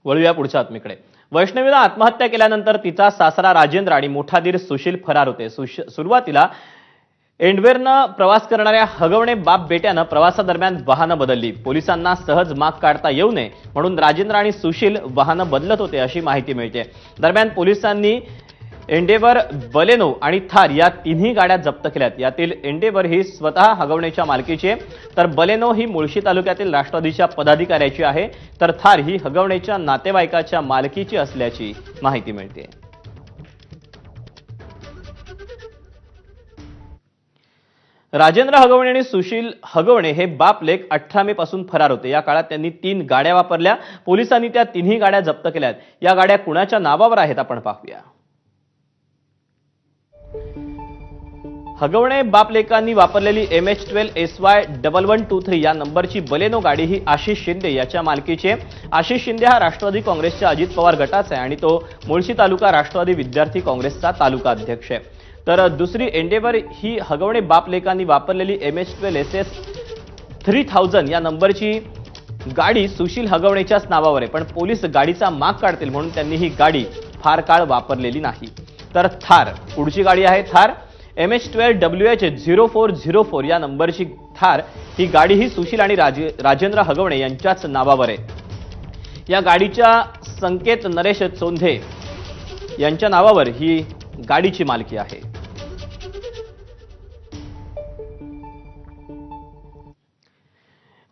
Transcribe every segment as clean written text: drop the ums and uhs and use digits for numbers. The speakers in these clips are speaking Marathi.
वळूया पुढच्या बातमीकडे। वैष्णवीला आत्महत्या केल्यानंतर तिचा सासरा राजेंद्र आणि मोठा दीर सुशील फरार होते। सुरुवातीला एंडवेरनं प्रवास करणाऱ्या हगवणे बाप बेट्यानं प्रवासादरम्यान वाहनं बदलली। पोलिसांना सहज माग काढता येऊ नये म्हणून राजेंद्र आणि सुशील वाहनं बदलत होते अशी माहिती मिळते। दरम्यान पोलिसांनी एंडेवर, बलेनो आणि थार या तिन्ही गाड्या जप्त केल्यात। यातील एंडेवर ही स्वतः हगवणेच्या मालकीची आहे, तर बलेनो ही मुळशी तालुक्यातील राष्ट्रवादीच्या पदाधिकाऱ्याची आहे, तर थार ही हगवणेच्या नातेवाईकाच्या मालकीची असल्याची माहिती मिळते। राजेंद्र हगवणे आणि सुशील हगवणे हे बाप लेक 18 मे पासून फरार होते। या काळात त्यांनी 3 गाड्या वापरल्या। पोलिसांनी त्या तिन्ही गाड्या जप्त केल्यात। या गाड्या कुणाच्या नावावर आहेत आपण पाहूया। हगवणे बापलेकांनी वापरलेली MH12SY1123 या नंबरची बलेनो गाडी ही आशिष शिंदे याच्या मालकीची आहे। आशिष शिंदे हा राष्ट्रवादी काँग्रेसच्या अजित पवार गटाचा आहे आणि तो मुळशी तालुका राष्ट्रवादी विद्यार्थी काँग्रेसचा तालुका अध्यक्ष आहे। तर दुसरी एंडेवर ही हगवणे बापलेकांनी वापरलेली MH12SS3000 या नंबरची गाडी सुशील हगवणेच्याच नावावर आहे, पण पोलीस गाडीचा माग काढतील म्हणून त्यांनी ही गाडी फार काळ वापरलेली नाही। तर थार पुढची गाडी आहे थार MH12WH0404 या नंबरची थार ही गाडी ही सुशील आणि राजेंद्र हगवणे यांच्याच नावावर आहे। या गाडीच्या संकेत नरेश चोंधे यांच्या नावावर ही गाडीची मालकी आहे।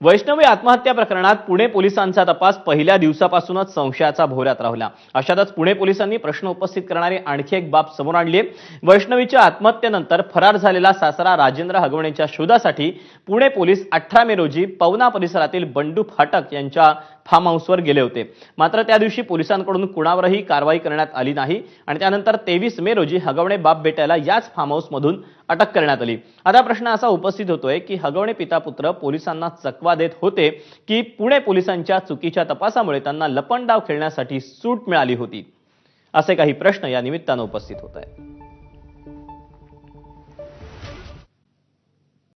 वैष्णवी आत्महत्या प्रकरणात पुणे पोलिसांचा तपास पहिल्या दिवसापासूनच संशयाचा भोवऱ्यात राहिला। अशातच पुणे पोलिसांनी प्रश्न उपस्थित करणारी आणखी एक बाब समोर आणली आहे। वैष्णवीच्या आत्महत्येनंतर फरार झालेला सासरा राजेंद्र हगवणेच्या शोधासाठी पुणे पोलीस 18 मे रोजी पवना परिसरातील बंडू फाटक यांच्या फार्म हाऊसवर गेले होते। मात्र त्या दिवशी पोलिसांकडून कुणावरही कारवाई करण्यात आली नाही आणि त्यानंतर 23 मे रोजी हगवणे बाप बेट्याला याच फार्म हाऊसमधून अटक करण्यात आली। आता प्रश्न असा उपस्थित होतोय की हगवणे पिता पुत्र पोलिसांना चकवा देत होते की पुणे पोलिसांच्या चुकीच्या तपासामुळे त्यांना लपंडाव खेळण्यासाठी सूट मिळाली होती, असे काही प्रश्न या निमित्ताने उपस्थित होत आहेत।